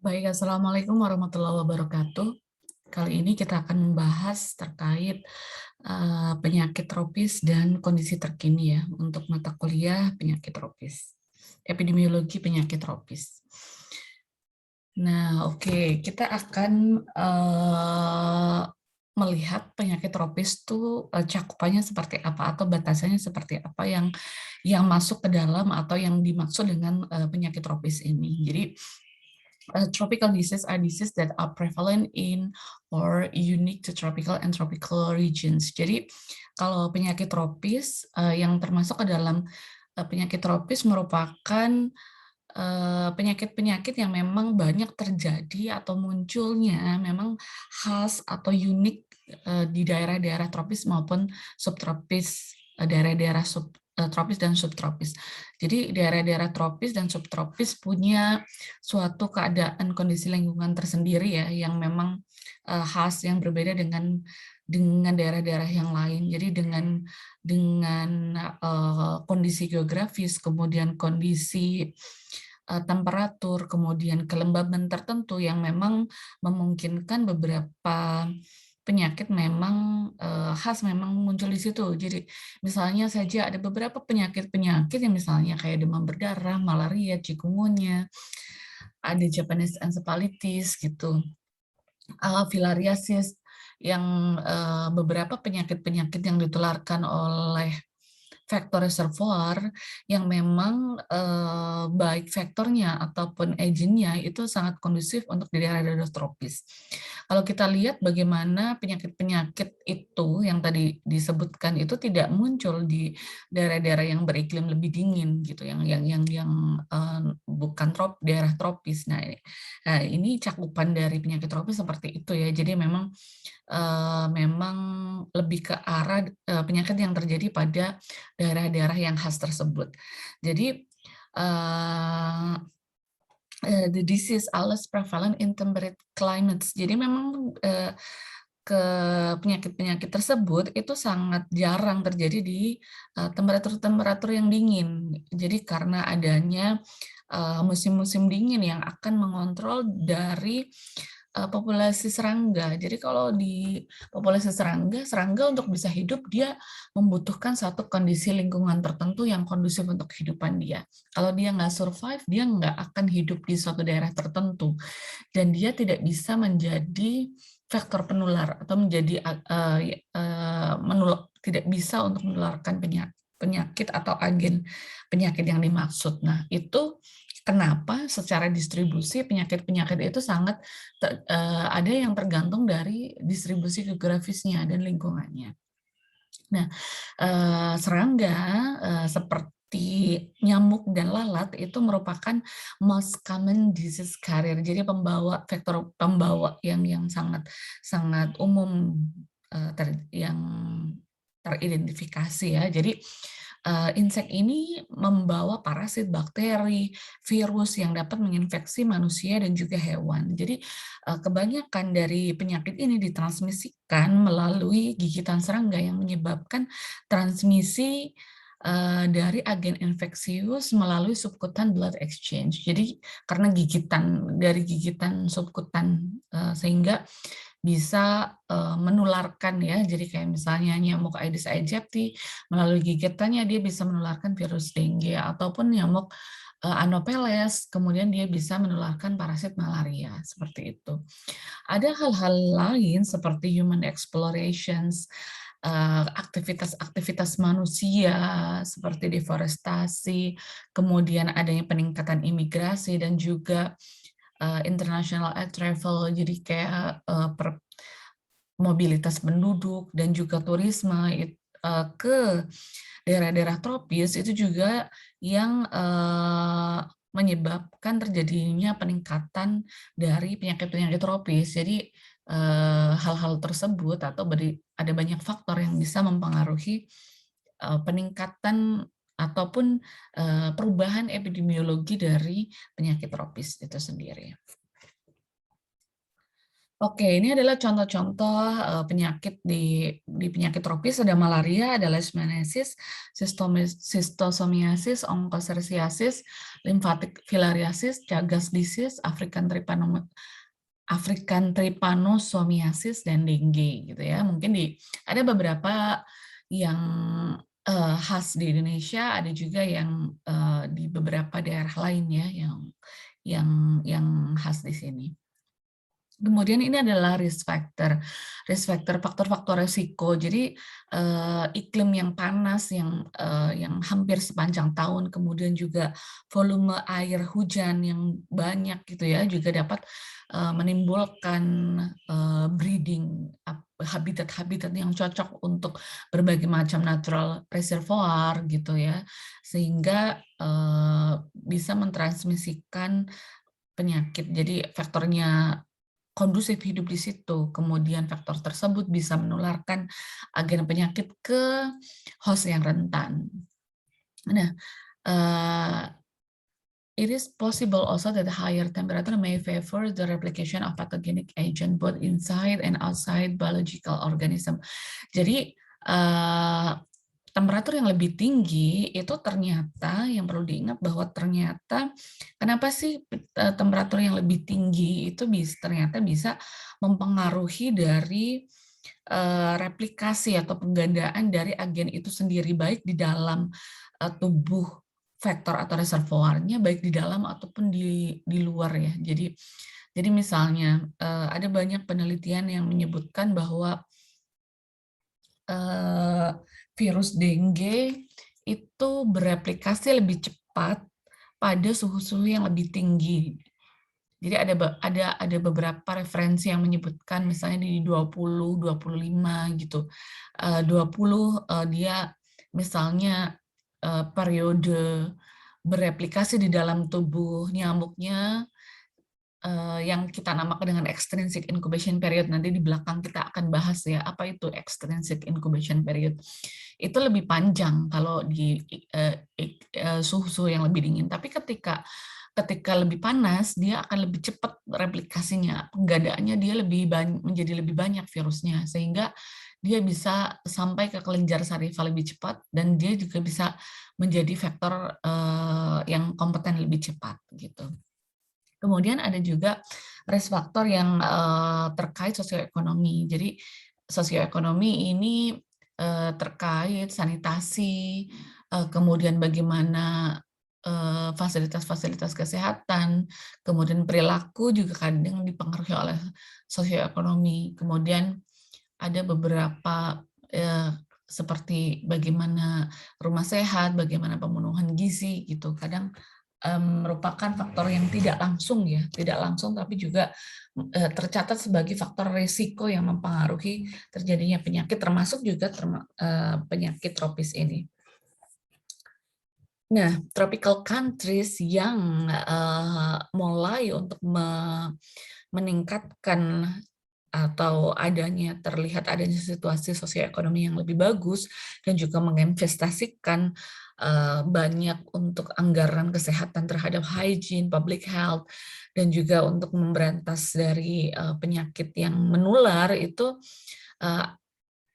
Baik, Assalamualaikum warahmatullahi wabarakatuh. Kali ini kita akan membahas terkait penyakit tropis dan kondisi terkini ya untuk mata kuliah penyakit tropis, epidemiologi penyakit tropis. Nah, oke, kita akan melihat penyakit tropis itu cakupannya seperti apa atau batasannya seperti apa yang masuk ke dalam atau yang dimaksud dengan penyakit tropis ini. Jadi tropical disease are disease that are prevalent in or unique to tropical and tropical regions. Jadi kalau penyakit tropis yang termasuk ke dalam penyakit tropis merupakan penyakit-penyakit yang memang banyak terjadi atau munculnya memang khas atau unik di daerah-daerah tropis maupun subtropis, daerah-daerah tropis dan subtropis. Jadi daerah-daerah tropis dan subtropis punya suatu keadaan kondisi lingkungan tersendiri ya yang memang khas yang berbeda dengan daerah-daerah yang lain. Jadi dengan kondisi geografis, kemudian kondisi temperatur, kemudian kelembaban tertentu yang memang memungkinkan beberapa penyakit memang khas memang muncul di situ. Jadi misalnya saja ada beberapa penyakit-penyakit yang misalnya kayak demam berdarah, malaria, chikungunya, ada Japanese encephalitis gitu, filariasis, yang beberapa penyakit-penyakit yang ditularkan oleh faktor reservoir yang memang baik faktornya ataupun agentnya itu sangat kondusif untuk di daerah-daerah tropis. Kalau kita lihat bagaimana penyakit-penyakit itu yang tadi disebutkan itu tidak muncul di daerah-daerah yang beriklim lebih dingin gitu, yang bukan daerah tropis. Nah, ini cakupan dari penyakit tropis seperti itu ya. Jadi memang lebih ke arah penyakit yang terjadi pada daerah-daerah yang khas tersebut. Jadi the disease are less prevalent in temperate climates. Jadi memang ke penyakit-penyakit tersebut itu sangat jarang terjadi di temperatur-temperatur yang dingin. Jadi karena adanya musim-musim dingin yang akan mengontrol dari populasi serangga. Jadi kalau di populasi serangga, serangga untuk bisa hidup dia membutuhkan satu kondisi lingkungan tertentu yang kondusif untuk kehidupan dia. Kalau dia nggak survive, dia nggak akan hidup di suatu daerah tertentu. Dan dia tidak bisa menjadi faktor penular atau menjadi tidak bisa untuk menularkan penyakit atau agen penyakit yang dimaksud. Nah, itu kenapa secara distribusi penyakit-penyakit itu sangat ada yang tergantung dari distribusi geografisnya dan lingkungannya. Nah, serangga seperti nyamuk dan lalat itu merupakan most common disease carrier. Jadi faktor pembawa yang sangat sangat umum yang teridentifikasi ya. Jadi insek ini membawa parasit, bakteri, virus yang dapat menginfeksi manusia dan juga hewan. Jadi kebanyakan dari penyakit ini ditransmisikan melalui gigitan serangga yang menyebabkan transmisi dari agen infeksius melalui subkutan blood exchange. Jadi karena dari gigitan subkutan sehingga bisa menularkan ya. Jadi kayak misalnya nyamuk Aedes aegypti melalui gigitannya dia bisa menularkan virus dengue ataupun nyamuk Anopheles kemudian dia bisa menularkan parasit malaria seperti itu. Ada hal-hal lain seperti human explorations, aktivitas-aktivitas manusia seperti deforestasi, kemudian adanya peningkatan imigrasi dan juga international air travel, jadi kayak mobilitas penduduk dan juga turisme ke daerah-daerah tropis itu juga yang menyebabkan terjadinya peningkatan dari penyakit-penyakit tropis. Jadi hal-hal tersebut atau ada banyak faktor yang bisa mempengaruhi peningkatan ataupun perubahan epidemiologi dari penyakit tropis itu sendiri. Oke, ini adalah contoh-contoh penyakit di penyakit tropis. Ada malaria, ada leishmaniasis, schistosomiasis, onchocerciasis, lymphatic filariasis, Chagas disease, African trypanosomiasis, dan dengue gitu ya. Mungkin ada beberapa yang khas di Indonesia, ada juga yang di beberapa daerah lain ya yang khas di sini. Kemudian ini adalah risk factor. Risk factor, faktor-faktor resiko. Jadi iklim yang panas yang hampir sepanjang tahun, kemudian juga volume air hujan yang banyak gitu ya, juga dapat menimbulkan breeding habitat-habitat yang cocok untuk berbagai macam natural reservoir gitu ya, sehingga bisa mentransmisikan penyakit. Jadi faktornya kondusif hidup di situ, kemudian faktor tersebut bisa menularkan agen penyakit ke host yang rentan. Nah, it is possible also that higher temperature may favor the replication of pathogenic agent both inside and outside biological organism. Jadi temperatur yang lebih tinggi itu ternyata yang perlu diingat bahwa ternyata kenapa sih temperatur yang lebih tinggi itu ternyata bisa mempengaruhi dari replikasi atau penggandaan dari agen itu sendiri, baik di dalam tubuh vektor atau reservoirnya, baik di dalam ataupun di luar ya. Jadi misalnya ada banyak penelitian yang menyebutkan bahwa virus dengue itu bereplikasi lebih cepat pada suhu-suhu yang lebih tinggi. Jadi ada beberapa referensi yang menyebutkan misalnya di 20, 25 gitu. 20 dia misalnya periode bereplikasi di dalam tubuh nyamuknya yang kita namakan dengan extrinsic incubation period. Nanti di belakang kita akan bahas ya, apa itu extrinsic incubation period. Itu lebih panjang kalau di suhu-suhu yang lebih dingin. Tapi ketika lebih panas, dia akan lebih cepat replikasinya, penggadaannya dia menjadi lebih banyak virusnya, sehingga dia bisa sampai ke kelenjar sarifa lebih cepat, dan dia juga bisa menjadi vektor yang kompeten lebih cepat gitu. Kemudian ada juga risk factor yang terkait sosioekonomi. Jadi sosioekonomi ini terkait sanitasi, kemudian bagaimana fasilitas-fasilitas kesehatan, kemudian perilaku juga kadang dipengaruhi oleh sosioekonomi. Kemudian ada beberapa seperti bagaimana rumah sehat, bagaimana pemenuhan gizi gitu. Kadang merupakan faktor yang tidak langsung ya, tidak langsung tapi juga tercatat sebagai faktor risiko yang mempengaruhi terjadinya penyakit, termasuk juga penyakit tropis ini. Nah, tropical countries yang mulai untuk meningkatkan atau terlihat adanya situasi sosioekonomi yang lebih bagus dan juga menginvestasikan banyak untuk anggaran kesehatan terhadap hygiene, public health, dan juga untuk memberantas dari penyakit yang menular itu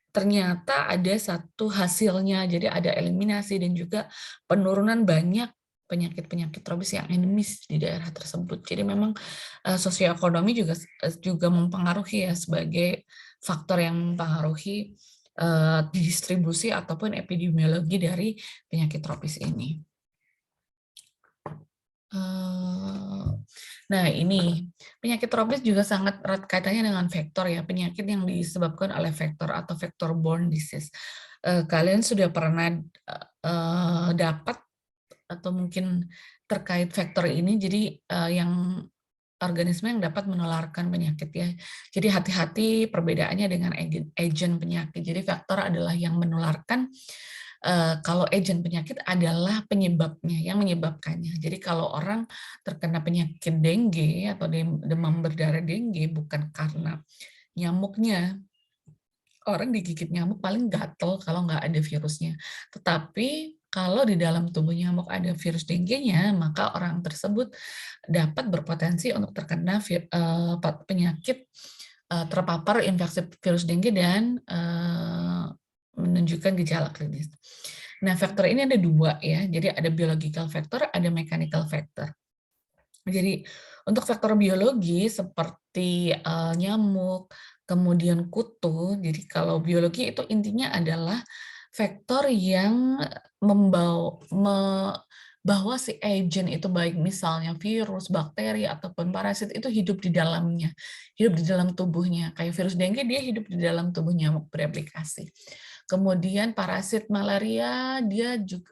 ternyata ada satu hasilnya, jadi ada eliminasi dan juga penurunan banyak penyakit-penyakit tropis yang endemis di daerah tersebut. Jadi memang sosioekonomi juga mempengaruhi ya, sebagai faktor yang mempengaruhi distribusi ataupun epidemiologi dari penyakit tropis ini. Nah, ini penyakit tropis juga sangat erat kaitannya dengan vektor ya, penyakit yang disebabkan oleh vektor atau vector-borne disease. Kalian sudah pernah dapat atau mungkin terkait vektor ini, jadi yang organisme yang dapat menularkan penyakit ya. Jadi hati-hati perbedaannya dengan agen penyakit. Jadi vektor adalah yang menularkan, kalau agen penyakit adalah penyebabnya, yang menyebabkannya. Jadi kalau orang terkena penyakit dengue atau demam berdarah dengue bukan karena nyamuknya. Orang digigit nyamuk paling gatel kalau nggak ada virusnya. Tetapi kalau di dalam tubuh nyamuk ada virus dengue-nya, maka orang tersebut dapat berpotensi untuk terkena penyakit terpapar infeksi virus dengue dan menunjukkan gejala klinis. Nah, faktor ini ada dua ya. Jadi ada biological factor, ada mechanical factor. Jadi untuk faktor biologi seperti nyamuk, kemudian kutu. Jadi kalau biologi itu intinya adalah faktor yang bahwa si agent itu baik misalnya virus, bakteri ataupun parasit itu hidup di dalamnya, hidup di dalam tubuhnya. Kayak virus dengue dia hidup di dalam tubuh nyamuk bereplikasi. Kemudian parasit malaria dia juga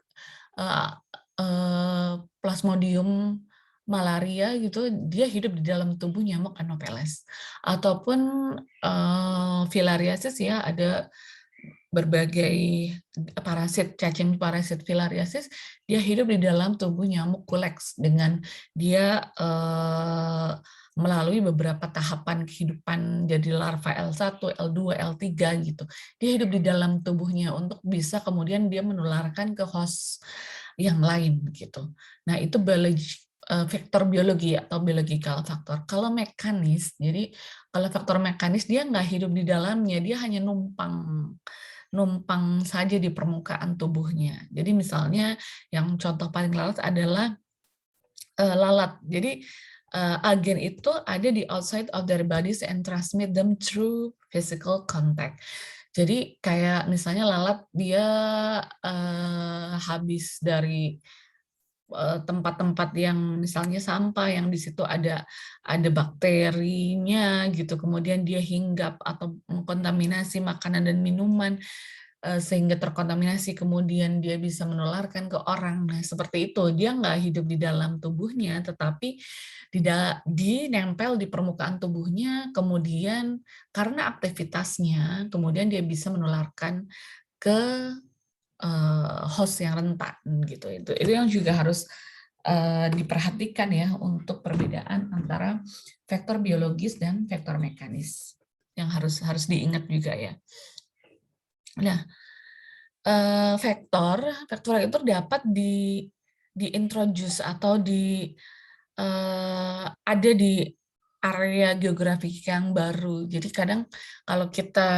Plasmodium malaria gitu, dia hidup di dalam tubuh nyamuk Anopheles. Ataupun filariasis ya, ada berbagai parasit, cacing parasit filariasis, dia hidup di dalam tubuh nyamuk Culex dengan dia melalui beberapa tahapan kehidupan jadi larva L1, L2, L3 gitu. Dia hidup di dalam tubuhnya untuk bisa kemudian dia menularkan ke host yang lain gitu. Nah, itu faktor biologi atau biological factor. Kalau mekanis, jadi kalau faktor mekanis dia nggak hidup di dalamnya, dia hanya numpang saja di permukaan tubuhnya. Jadi misalnya yang contoh paling lalat adalah lalat. Jadi agen itu ada di outside of their bodies and transmit them through physical contact. Jadi kayak misalnya lalat dia habis dari tempat-tempat yang misalnya sampah yang di situ ada bakterinya gitu, kemudian dia hinggap atau mengkontaminasi makanan dan minuman sehingga terkontaminasi, kemudian dia bisa menularkan ke orang. Nah, seperti itu, dia nggak hidup di dalam tubuhnya, tetapi nempel di permukaan tubuhnya, kemudian karena aktivitasnya, kemudian dia bisa menularkan ke host yang rentan gitu. Itu yang juga harus diperhatikan ya untuk perbedaan antara faktor biologis dan faktor mekanis yang harus diingat juga ya. Nah, faktor itu dapat diintroduce atau ada di area geografik yang baru. Jadi kadang kalau kita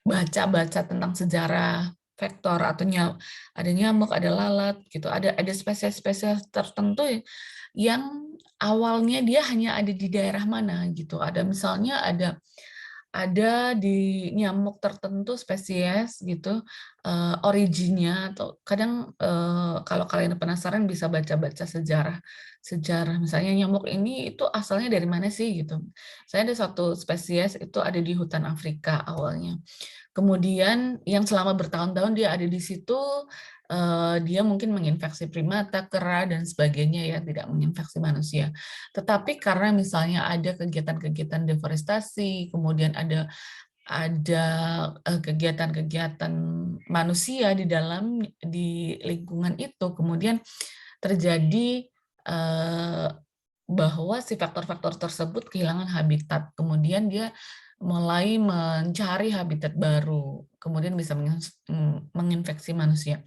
baca tentang sejarah vektor atau ada nyamuk, ada lalat gitu, ada spesies-spesies tertentu yang awalnya dia hanya ada di daerah mana gitu. Ada misalnya ada di nyamuk tertentu spesies gitu originnya, atau kadang kalau kalian penasaran bisa baca-baca sejarah misalnya nyamuk ini itu asalnya dari mana sih gitu. Saya ada satu spesies itu ada di hutan Afrika awalnya, kemudian yang selama bertahun-tahun dia ada di situ, dia mungkin menginfeksi primata, kera, dan sebagainya ya, tidak menginfeksi manusia. Tetapi karena misalnya ada kegiatan-kegiatan deforestasi, kemudian ada kegiatan-kegiatan manusia di lingkungan itu, kemudian terjadi bahwa si faktor-faktor tersebut kehilangan habitat, kemudian dia mulai mencari habitat baru, kemudian bisa menginfeksi manusia.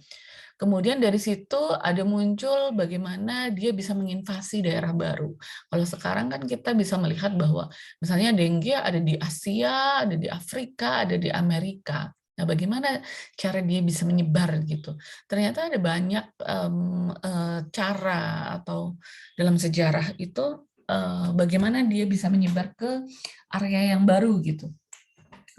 Kemudian dari situ ada muncul bagaimana dia bisa menginvasi daerah baru. Kalau sekarang kan kita bisa melihat bahwa misalnya dengue ada di Asia, ada di Afrika, ada di Amerika. Nah, bagaimana cara dia bisa menyebar gitu? Ternyata ada banyak cara atau dalam sejarah itu bagaimana dia bisa menyebar ke area yang baru gitu.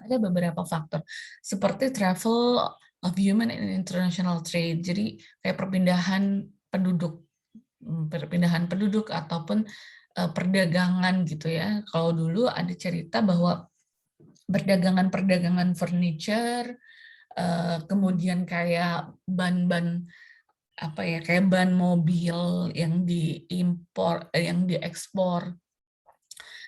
Ada beberapa faktor seperti travel of human and international trade. Jadi kayak perpindahan penduduk ataupun perdagangan gitu ya. Kalau dulu ada cerita bahwa perdagangan furniture, kemudian kayak ban-ban kayak ban mobil yang yang diekspor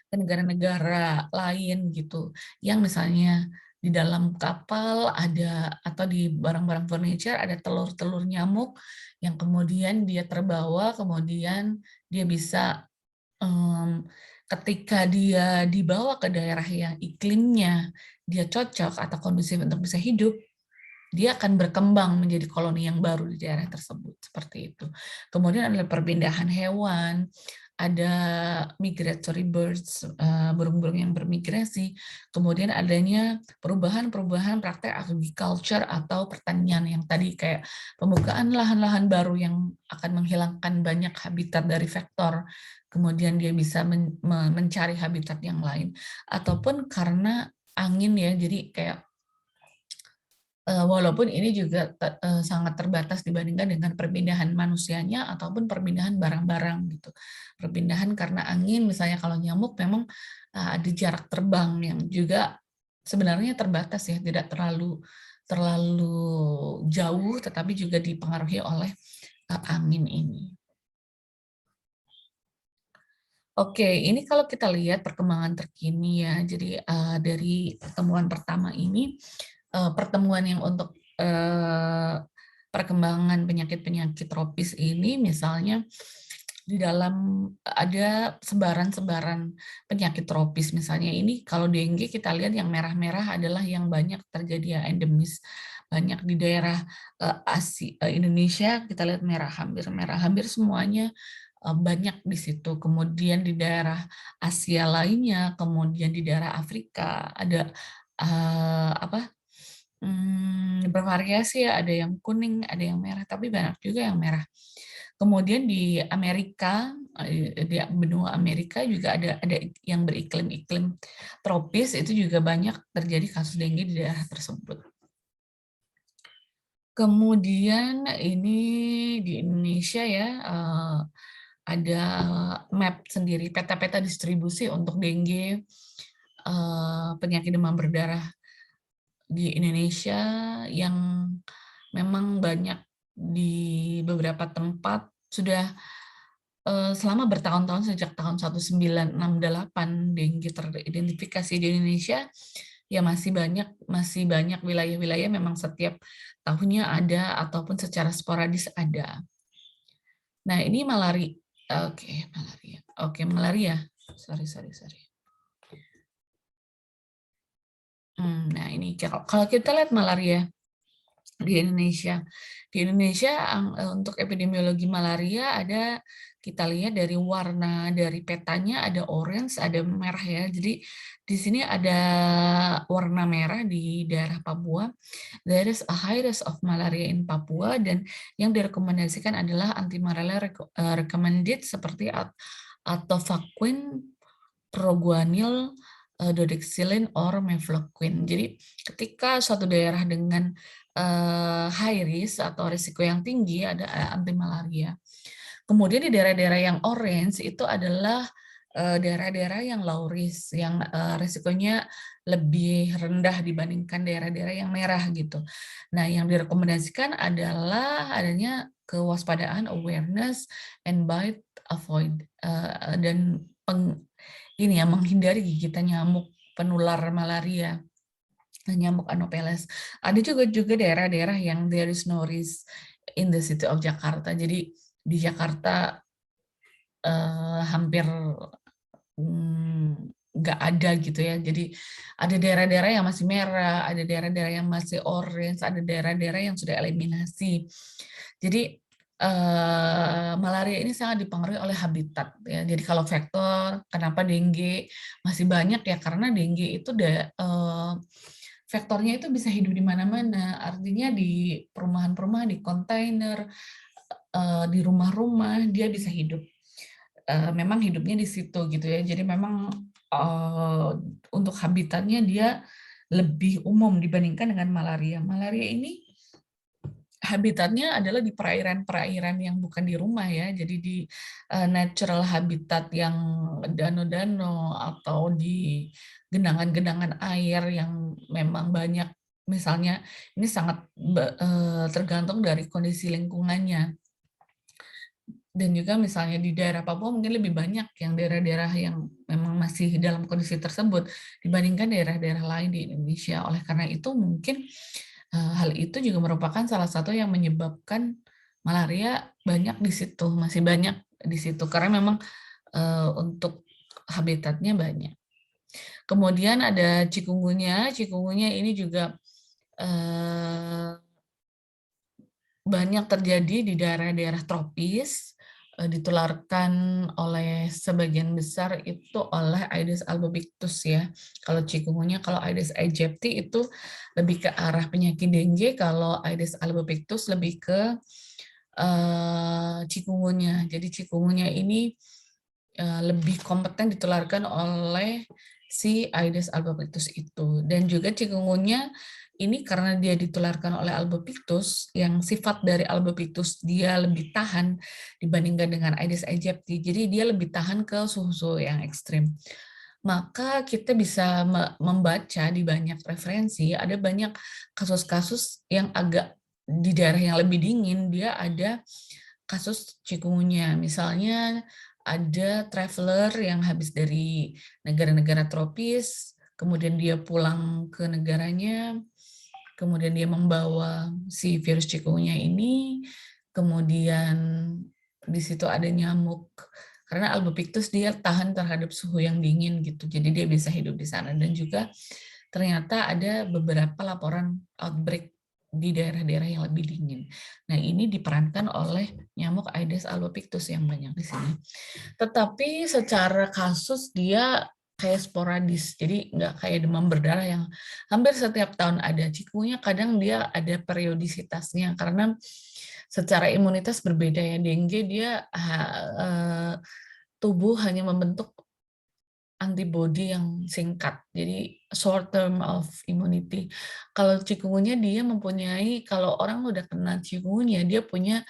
ke negara-negara lain gitu, yang misalnya di dalam kapal ada atau di barang-barang furniture ada telur-telur nyamuk yang kemudian dia terbawa, kemudian dia bisa ketika dia dibawa ke daerah yang iklimnya dia cocok atau kondusif untuk bisa hidup, dia akan berkembang menjadi koloni yang baru di daerah tersebut, seperti itu. Kemudian ada perpindahan hewan, ada migratory birds, burung-burung yang bermigrasi, kemudian adanya perubahan-perubahan praktek agriculture atau pertanian yang tadi kayak pembukaan lahan-lahan baru yang akan menghilangkan banyak habitat dari vektor, kemudian dia bisa mencari habitat yang lain, ataupun karena angin ya, jadi kayak walaupun ini juga sangat terbatas dibandingkan dengan perpindahan manusianya ataupun perpindahan barang-barang gitu. Perpindahan karena angin, misalnya kalau nyamuk memang ada jarak terbang yang juga sebenarnya terbatas ya, tidak terlalu terlalu jauh, tetapi juga dipengaruhi oleh angin ini. Oke, ini kalau kita lihat perkembangan terkini ya, jadi dari pertemuan pertama ini, pertemuan yang untuk perkembangan penyakit-penyakit tropis ini misalnya di dalam ada sebaran-sebaran penyakit tropis misalnya ini kalau dengue kita lihat yang merah-merah adalah yang banyak terjadi ya endemis banyak di daerah Indonesia kita lihat merah hampir semuanya banyak di situ kemudian di daerah Asia lainnya kemudian di daerah Afrika ada apa bervariasi ya, ada yang kuning, ada yang merah, tapi banyak juga yang merah. Kemudian di Amerika, di benua Amerika juga ada yang beriklim-iklim tropis, itu juga banyak terjadi kasus dengue di daerah tersebut. Kemudian ini di Indonesia ya, ada map sendiri, peta-peta distribusi untuk dengue, penyakit demam berdarah di Indonesia yang memang banyak di beberapa tempat sudah selama bertahun-tahun sejak tahun 1968 dengue teridentifikasi di Indonesia ya masih banyak wilayah-wilayah memang setiap tahunnya ada ataupun secara sporadis ada. Nah, ini malaria. Oke, malaria. Oke, malaria. Sorry. Nah, ini kalau kita lihat malaria di Indonesia. Di Indonesia untuk epidemiologi malaria ada kita lihat dari warna dari petanya ada orange, ada merah ya. Jadi di sini ada warna merah di daerah Papua. There is a high risk of malaria in Papua dan yang direkomendasikan adalah anti malaria recommended seperti atovaquone, proguanil, dodecycline, or mefloquine. Jadi ketika suatu daerah dengan high risk atau risiko yang tinggi ada anti malaria. Kemudian di daerah-daerah yang orange itu adalah daerah-daerah yang low risk, yang risikonya lebih rendah dibandingkan daerah-daerah yang merah gitu. Nah, yang direkomendasikan adalah adanya kewaspadaan, awareness, and bite, avoid, dan ini ya menghindari gigitan nyamuk penular malaria. Nyamuk Anopheles. Ada juga daerah-daerah yang there is no risk in the city of Jakarta. Jadi di Jakarta hampir nggak ada gitu ya. Jadi ada daerah-daerah yang masih merah, ada daerah-daerah yang masih orange, ada daerah-daerah yang sudah eliminasi. Jadi malaria ini sangat dipengaruhi oleh habitat ya. Jadi kalau vektor, kenapa dengue masih banyak ya karena dengue itu vektornya itu bisa hidup di mana-mana. Artinya di perumahan-perumahan, di kontainer, di rumah-rumah dia bisa hidup. Memang hidupnya di situ gitu ya. Jadi memang untuk habitatnya dia lebih umum dibandingkan dengan malaria. Malaria ini habitatnya adalah di perairan-perairan yang bukan di rumah ya, jadi di natural habitat yang danau-danau atau di genangan-genangan air yang memang banyak. Misalnya ini sangat tergantung dari kondisi lingkungannya. Dan juga misalnya di daerah Papua mungkin lebih banyak yang daerah-daerah yang memang masih dalam kondisi tersebut dibandingkan daerah-daerah lain di Indonesia. Oleh karena itu mungkin hal itu juga merupakan salah satu yang menyebabkan malaria banyak di situ, masih banyak di situ karena memang untuk habitatnya banyak. Kemudian ada cikungunya ini juga banyak terjadi di daerah-daerah tropis, ditularkan oleh sebagian besar itu oleh Aedes albopictus ya. Kalau chikungunya, kalau Aedes aegypti itu lebih ke arah penyakit dengue, kalau Aedes albopictus lebih ke chikungunya. Jadi chikungunya ini lebih kompeten ditularkan oleh si Aedes albopictus itu. Dan juga chikungunya ini karena dia ditularkan oleh albopictus, yang sifat dari albopictus dia lebih tahan dibandingkan dengan Aedes aegypti. Jadi dia lebih tahan ke suhu-suhu yang ekstrim. Maka kita bisa membaca di banyak referensi, ada banyak kasus-kasus yang agak di daerah yang lebih dingin, dia ada kasus chikungunya. Misalnya ada traveler yang habis dari negara-negara tropis, kemudian dia pulang ke negaranya, kemudian dia membawa si virus chikungunya ini, kemudian di situ ada nyamuk. Karena albopictus dia tahan terhadap suhu yang dingin gitu, jadi dia bisa hidup di sana. Dan juga ternyata ada beberapa laporan outbreak di daerah-daerah yang lebih dingin. Nah, ini diperankan oleh nyamuk Aedes albopictus yang banyak di sini. Tetapi secara kasus dia kayak sporadis, jadi nggak kayak demam berdarah yang hampir setiap tahun ada. Chikungunya kadang dia ada periodisitasnya karena secara imunitas berbeda ya. Dengue dia tubuh hanya membentuk antibody yang singkat, jadi short term of immunity. Kalau chikungunya dia mempunyai, kalau orang udah kena chikungunya, dia punya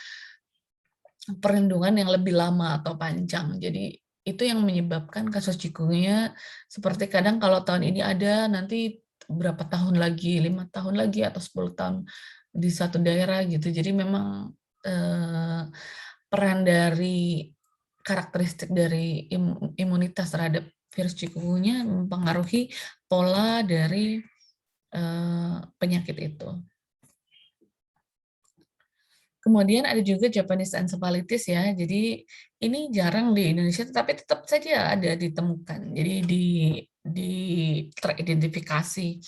perlindungan yang lebih lama atau panjang. Jadi itu yang menyebabkan kasus chikungunya seperti kadang kalau tahun ini ada, nanti berapa tahun lagi, 5 tahun lagi atau 10 tahun di satu daerah gitu. Jadi memang peran dari karakteristik dari imunitas terhadap virus chikungunya mempengaruhi pola dari penyakit itu. Kemudian ada juga Japanese encephalitis ya. Jadi ini jarang di Indonesia, tetapi tetap saja ada ditemukan. Jadi di teridentifikasi.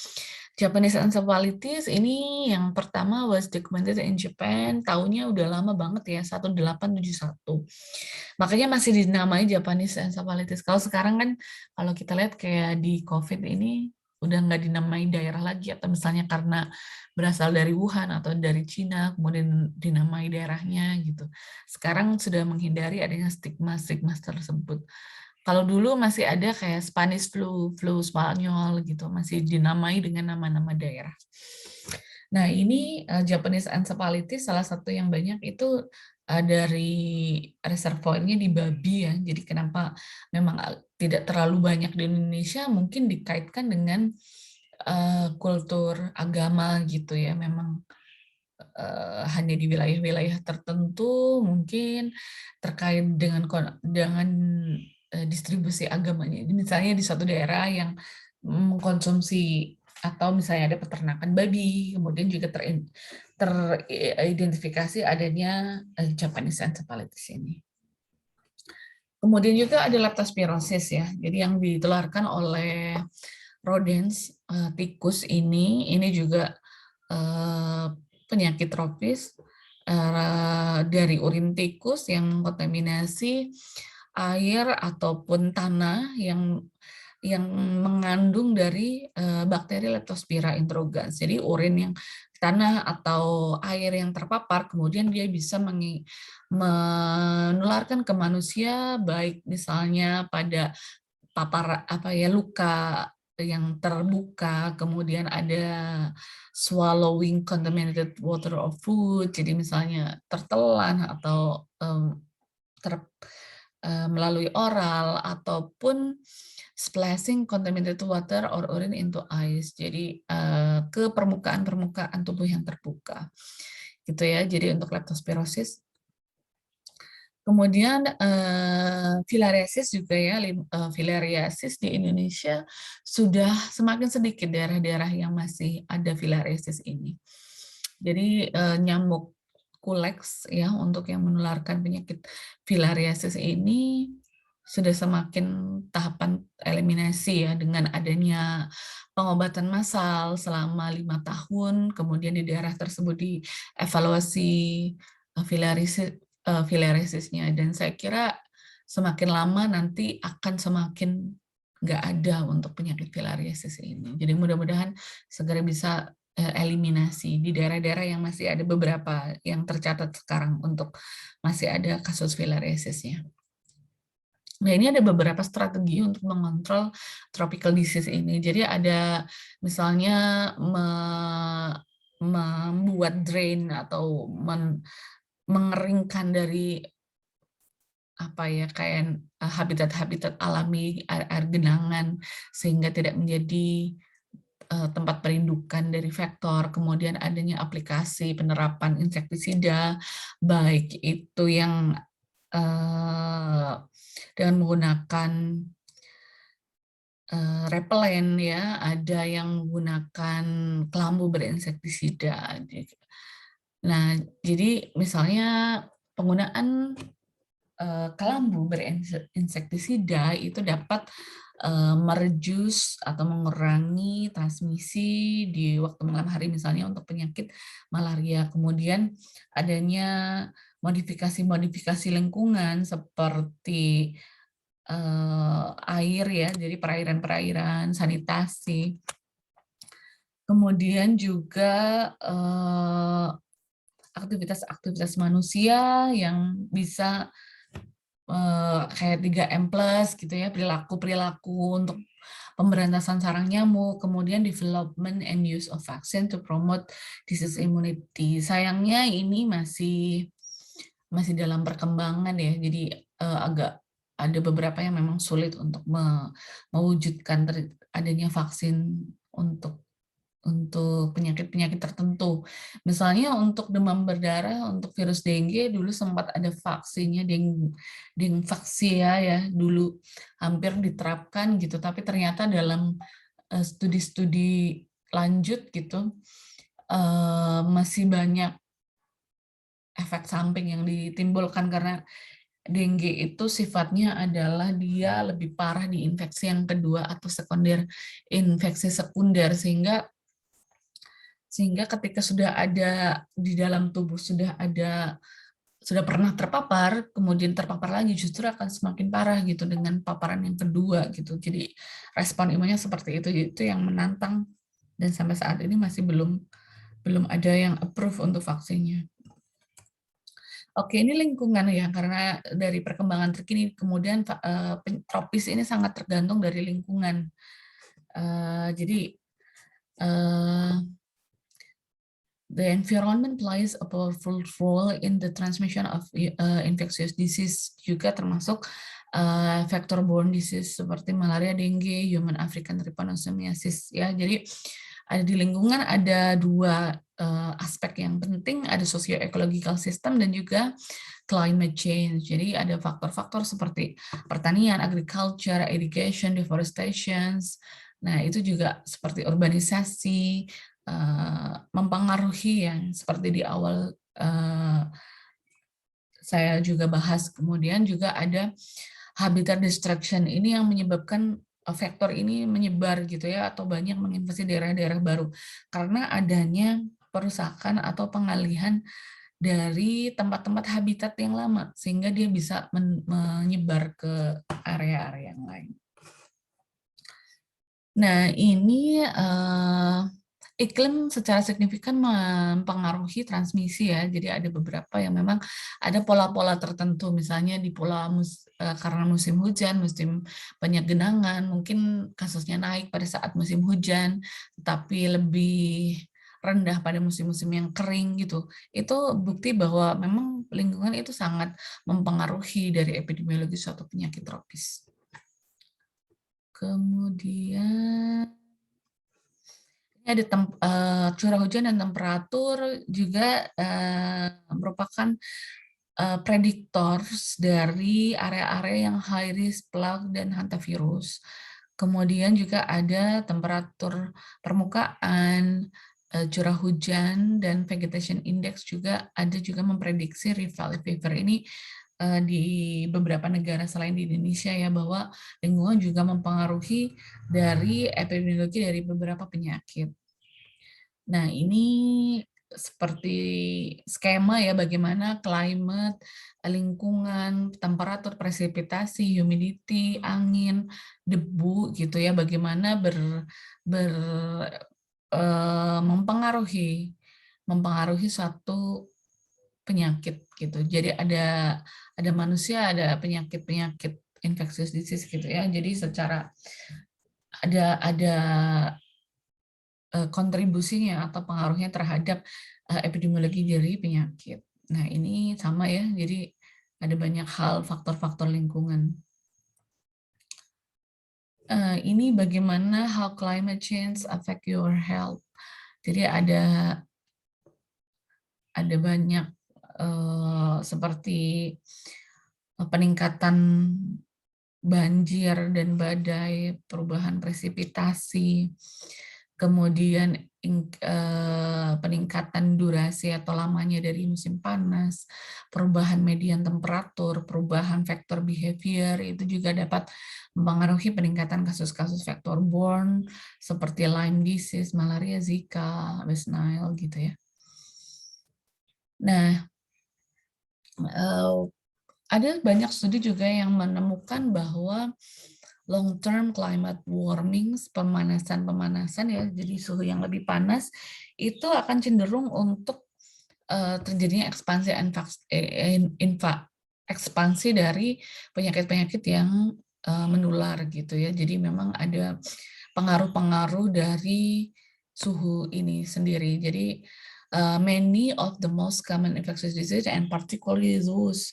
Japanese encephalitis ini yang pertama was documented in Japan, tahunnya udah lama banget ya, 1871. Makanya masih dinamai Japanese encephalitis. Kalau sekarang kan kalau kita lihat kayak di COVID ini udah nggak dinamai daerah lagi, atau misalnya karena berasal dari Wuhan atau dari Cina, kemudian dinamai daerahnya gitu. Sekarang sudah menghindari adanya stigma-stigma tersebut. Kalau dulu masih ada kayak Spanish flu, flu Spanyol gitu, masih dinamai dengan nama-nama daerah. Nah, ini Japanese encephalitis salah satu yang banyak itu dari reservoirnya di babi ya. Jadi kenapa memang tidak terlalu banyak di Indonesia, mungkin dikaitkan dengan kultur agama gitu ya. Memang hanya di wilayah-wilayah tertentu, mungkin terkait dengan distribusi agamanya. Misalnya di suatu daerah yang mengkonsumsi atau misalnya ada peternakan babi, kemudian juga teridentifikasi adanya Japanese encephalitis ini. Kemudian juga ada leptospirosis ya, jadi yang ditularkan oleh rodents, tikus ini juga penyakit tropis dari urin tikus yang mengkontaminasi air ataupun tanah yang mengandung dari bakteri Leptospira introgans. Jadi urin yang tanah atau air yang terpapar kemudian dia bisa menularkan ke manusia, baik misalnya pada luka yang terbuka, kemudian ada swallowing contaminated water of food, jadi misalnya tertelan atau melalui oral, ataupun splashing contaminated water or urine into ice, jadi ke permukaan tubuh yang terbuka, gitu ya. Jadi untuk leptospirosis. Kemudian filariasis juga ya, filariasis di Indonesia sudah semakin sedikit daerah-daerah yang masih ada filariasis ini. Jadi nyamuk kuleks ya untuk yang menularkan penyakit filariasis ini sudah semakin tahapan eliminasi ya dengan adanya pengobatan massal selama 5 tahun, kemudian di daerah tersebut dievaluasi filariasisnya, dan saya kira semakin lama nanti akan semakin nggak ada untuk penyakit filariasis ini. Jadi mudah-mudahan segera bisa eliminasi di daerah-daerah yang masih ada beberapa yang tercatat sekarang untuk masih ada kasus filariasisnya. Nah, ini ada beberapa strategi untuk mengontrol tropical disease ini. Jadi ada misalnya membuat drain atau mengeringkan dari apa ya, kayak habitat-habitat alami air genangan sehingga tidak menjadi tempat perindukan dari vektor. Kemudian adanya aplikasi penerapan insektisida, baik itu yang dengan menggunakan repelen ya, ada yang menggunakan kelambu berinsektisida. Nah, jadi misalnya penggunaan kelambu berinsektisida itu dapat mereduce atau mengurangi transmisi di waktu malam hari misalnya untuk penyakit malaria. Kemudian adanya modifikasi-modifikasi lingkungan seperti air ya, jadi perairan-perairan, sanitasi. Kemudian juga aktivitas-aktivitas manusia yang bisa kayak 3M+ gitu ya, perilaku-perilaku untuk pemberantasan sarang nyamuk, kemudian development and use of vaccine to promote disease immunity. Sayangnya ini masih dalam perkembangan ya, jadi agak ada beberapa yang memang sulit untuk mewujudkan adanya vaksin untuk penyakit-penyakit tertentu. Misalnya untuk demam berdarah, untuk virus dengue dulu sempat ada vaksinnya, Dengvaxia ya, dulu hampir diterapkan gitu, tapi ternyata dalam studi-studi lanjut gitu masih banyak efek samping yang ditimbulkan karena dengue itu sifatnya adalah dia lebih parah di infeksi yang kedua atau sekunder, infeksi sekunder, sehingga ketika sudah ada di dalam tubuh sudah pernah terpapar, kemudian terpapar lagi justru akan semakin parah gitu dengan paparan yang kedua gitu. Jadi respon imunnya seperti itu yang menantang, dan sampai saat ini masih belum ada yang approve untuk vaksinnya. Oke, ini lingkungan ya, karena dari perkembangan terkini kemudian tropis ini sangat tergantung dari lingkungan. Jadi the environment plays a powerful role in the transmission of infectious disease, juga termasuk vector-borne disease seperti malaria, dengue, human African trypanosomiasis ya. Jadi ada di lingkungan ada dua aspek yang penting, ada socio-ecological system dan juga climate change. Jadi ada faktor-faktor seperti pertanian, agriculture, irrigation, deforestation. Nah, itu juga seperti urbanisasi, mempengaruhi yang seperti di awal saya juga bahas. Kemudian juga ada habitat destruction, ini yang menyebabkan faktor ini menyebar gitu ya, atau banyak menginvasi daerah-daerah baru karena adanya perusakan atau pengalihan dari tempat-tempat habitat yang lama sehingga dia bisa menyebar ke area-area yang lain. Nah, ini iklim secara signifikan mempengaruhi transmisi ya. Jadi ada beberapa yang memang ada pola-pola tertentu, misalnya di karena musim hujan, musim banyak genangan, mungkin kasusnya naik pada saat musim hujan, tapi lebih rendah pada musim-musim yang kering gitu. Itu bukti bahwa memang lingkungan itu sangat mempengaruhi dari epidemiologi suatu penyakit tropis. Kemudian ada curah hujan dan temperatur juga merupakan prediktor dari area-area yang high risk plague dan hantavirus. Kemudian juga ada temperatur permukaan, curah hujan, dan vegetation index juga ada juga memprediksi Rift Valley Fever ini di beberapa negara selain di Indonesia ya, bahwa lingkungan juga mempengaruhi dari epidemiologi dari beberapa penyakit. Nah, ini seperti skema ya, bagaimana climate, lingkungan, temperatur, presipitasi, humidity, angin, debu gitu ya, bagaimana ber mempengaruhi suatu penyakit gitu. Jadi ada manusia, ada penyakit-penyakit infectious disease gitu ya. Jadi secara ada kontribusinya atau pengaruhnya terhadap epidemiologi dari penyakit. Nah, ini sama ya. Jadi ada banyak hal faktor-faktor lingkungan. Ini bagaimana how climate change affect your health. Jadi ada banyak seperti peningkatan banjir dan badai, perubahan presipitasi, kemudian peningkatan durasi atau lamanya dari musim panas, perubahan median temperatur, perubahan vektor behavior, itu juga dapat mempengaruhi peningkatan kasus-kasus vector-borne seperti Lyme disease, malaria, Zika, West Nile gitu ya. Nah, ada banyak studi juga yang menemukan bahwa long-term climate warming, pemanasan ya, jadi suhu yang lebih panas, itu akan cenderung untuk terjadinya ekspansi dari penyakit-penyakit yang menular gitu ya. Jadi memang ada pengaruh-pengaruh dari suhu ini sendiri. Jadi many of the most common infectious disease and particularly those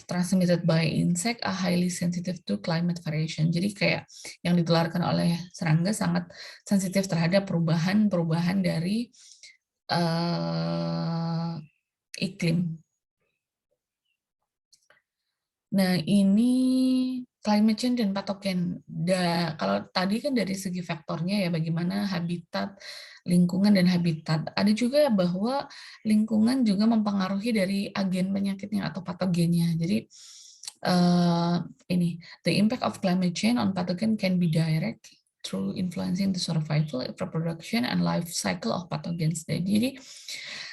transmitted by insect are highly sensitive to climate variation. Jadi kayak yang ditularkan oleh serangga sangat sensitif terhadap perubahan-perubahan dari iklim. Nah, ini climate change dan patogen. Kalau tadi kan dari segi faktornya ya, bagaimana habitat, lingkungan dan habitat. Ada juga bahwa lingkungan juga mempengaruhi dari agen penyakitnya atau patogennya. Jadi the impact of climate change on pathogen can be direct through influencing the survival, reproduction, and life cycle of pathogens. Jadi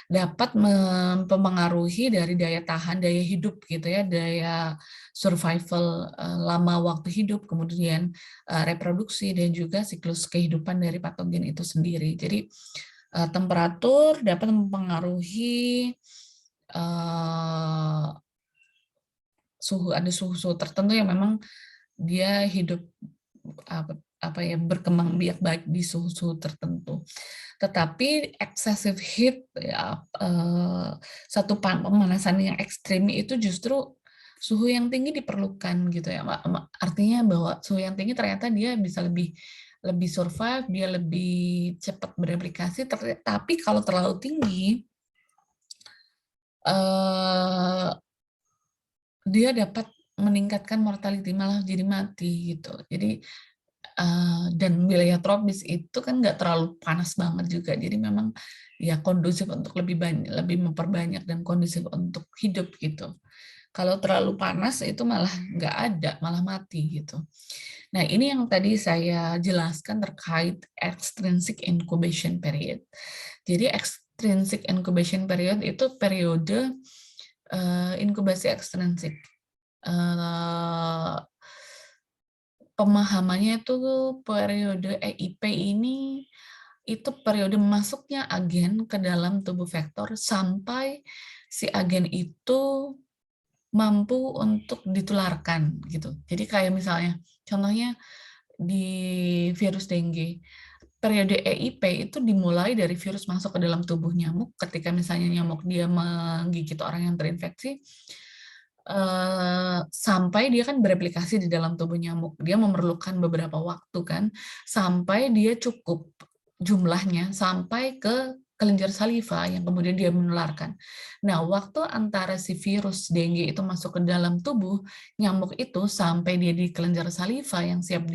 dapat mempengaruhi dari daya tahan, daya hidup gitu ya, daya survival lama waktu hidup, kemudian reproduksi dan juga siklus kehidupan dari patogen itu sendiri. Jadi temperatur dapat mempengaruhi ada suhu-suhu tertentu yang memang dia hidup berkembang biak baik di suhu-suhu tertentu. Tetapi excessive heat ya, satu pemanasan yang ekstrim itu justru suhu yang tinggi diperlukan gitu ya. Artinya bahwa suhu yang tinggi ternyata dia bisa lebih survive, dia lebih cepat bereplikasi, tapi kalau terlalu tinggi dia dapat meningkatkan mortality, malah jadi mati gitu. Jadi dan wilayah tropis itu kan nggak terlalu panas banget juga, jadi memang ya kondusif untuk lebih memperbanyak dan kondusif untuk hidup gitu. Kalau terlalu panas itu malah nggak ada, malah mati gitu. Nah, ini yang tadi saya jelaskan terkait extrinsic incubation period. Jadi extrinsic incubation period itu periode inkubasi ekstrinsik. Pemahamannya itu periode EIP ini itu periode masuknya agen ke dalam tubuh vektor sampai si agen itu mampu untuk ditularkan gitu. Jadi kayak misalnya contohnya di virus dengue, periode EIP itu dimulai dari virus masuk ke dalam tubuh nyamuk. Ketika misalnya nyamuk dia menggigit orang yang terinfeksi, sampai dia kan bereplikasi di dalam tubuh nyamuk. Dia memerlukan beberapa waktu kan, sampai dia cukup jumlahnya, sampai ke kelenjar saliva yang kemudian dia menularkan. Nah, waktu antara si virus dengue itu masuk ke dalam tubuh nyamuk itu sampai dia di kelenjar saliva yang siap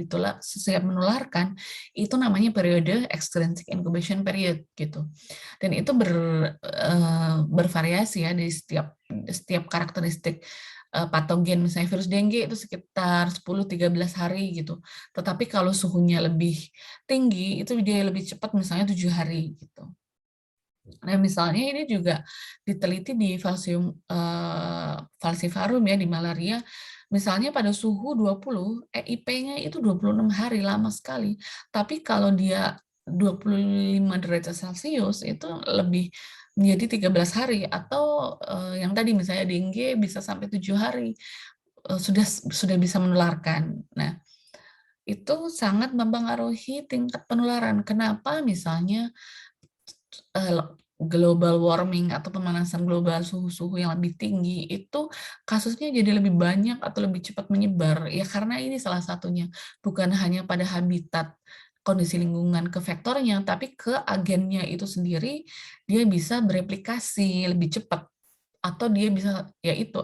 menularkan, itu namanya periode extrinsic incubation period gitu. Dan itu bervariasi ya di setiap karakteristik patogen, misalnya virus dengue itu sekitar 10-13 hari gitu. Tetapi kalau suhunya lebih tinggi itu dia lebih cepat, misalnya 7 hari gitu. Nah, misalnya ini juga diteliti di falciparum ya, di malaria. Misalnya pada suhu 20, EIP-nya itu 26 hari, lama sekali. Tapi kalau dia 25 derajat Celcius itu lebih menjadi 13 hari, atau yang tadi misalnya dengue bisa sampai 7 hari sudah bisa menularkan. Nah, itu sangat mempengaruhi tingkat penularan. Kenapa misalnya eh, global warming atau pemanasan global, suhu-suhu yang lebih tinggi itu kasusnya jadi lebih banyak atau lebih cepat menyebar, ya karena ini salah satunya, bukan hanya pada habitat kondisi lingkungan ke vektornya, tapi ke agennya itu sendiri. Dia bisa bereplikasi lebih cepat, atau dia bisa, yaitu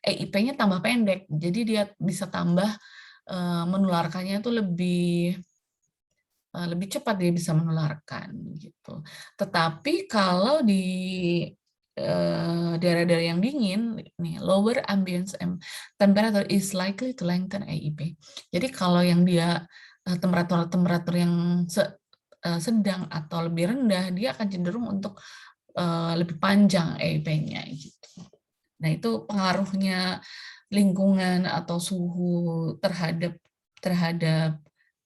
EIP-nya tambah pendek, jadi dia bisa tambah menularkannya itu lebih cepat, dia bisa menularkan gitu. Tetapi kalau di daerah-daerah yang dingin, nih, lower ambient temperature is likely to lengthen AIP. Jadi kalau yang dia temperatur yang sedang atau lebih rendah, dia akan cenderung untuk lebih panjang AIP-nya gitu. Nah, itu pengaruhnya lingkungan atau suhu terhadap terhadap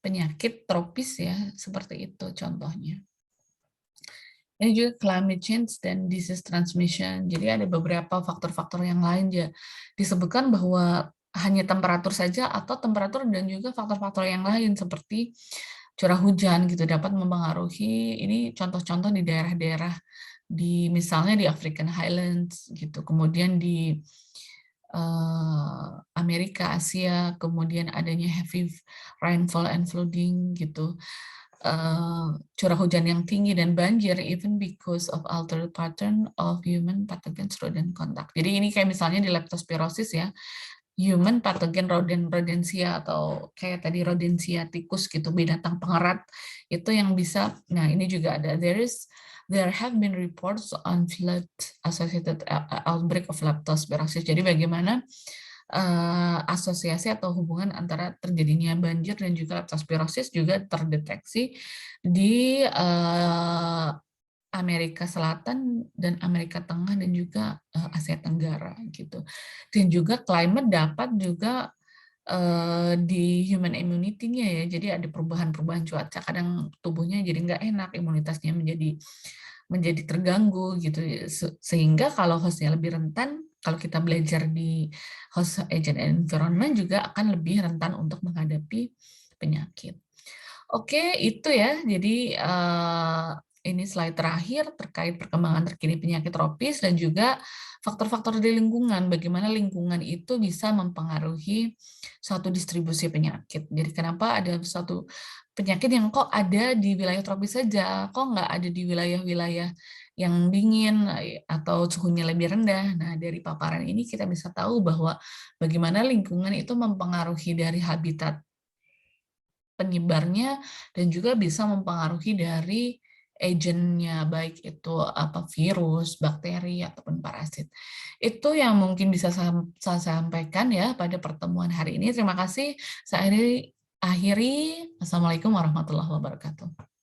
penyakit tropis ya, seperti itu contohnya. Ini juga climate change dan disease transmission. Jadi ada beberapa faktor-faktor yang lain ya. Disebutkan bahwa hanya temperatur saja atau temperatur dan juga faktor-faktor yang lain seperti curah hujan gitu dapat mempengaruhi. Ini contoh-contoh di daerah-daerah di misalnya di African Highlands gitu. Kemudian di Amerika, Asia, kemudian adanya heavy rainfall and flooding gitu, curah hujan yang tinggi dan banjir, even because of altered pattern of human pathogens rodent contact. Jadi ini kayak misalnya di leptospirosis ya, human pathogen rodensia, atau kayak tadi rodensia tikus gitu, binatang pengerat itu yang bisa. Nah, ini juga ada, there have been reports on flood associated outbreak of leptospirosis. Jadi bagaimana asosiasi atau hubungan antara terjadinya banjir dan juga leptospirosis juga terdeteksi di Amerika Selatan dan Amerika Tengah dan juga Asia Tenggara gitu. Dan juga climate dapat juga di human immunity-nya ya, jadi ada perubahan-perubahan cuaca, kadang tubuhnya jadi nggak enak, imunitasnya menjadi terganggu gitu, sehingga kalau hostnya lebih rentan, kalau kita belajar di host agent environment juga akan lebih rentan untuk menghadapi penyakit. Oke, itu ya. Jadi ini slide terakhir terkait perkembangan terkini penyakit tropis dan juga faktor-faktor di lingkungan. Bagaimana lingkungan itu bisa mempengaruhi suatu distribusi penyakit. Jadi kenapa ada suatu penyakit yang kok ada di wilayah tropis saja, kok nggak ada di wilayah-wilayah yang dingin atau suhunya lebih rendah. Nah, dari paparan ini kita bisa tahu bahwa bagaimana lingkungan itu mempengaruhi dari habitat penyebarnya dan juga bisa mempengaruhi dari agentnya, baik itu apa virus, bakteri ataupun parasit. Itu yang mungkin bisa saya sampaikan ya pada pertemuan hari ini. Terima kasih. Saya akhiri. Assalamualaikum warahmatullahi wabarakatuh.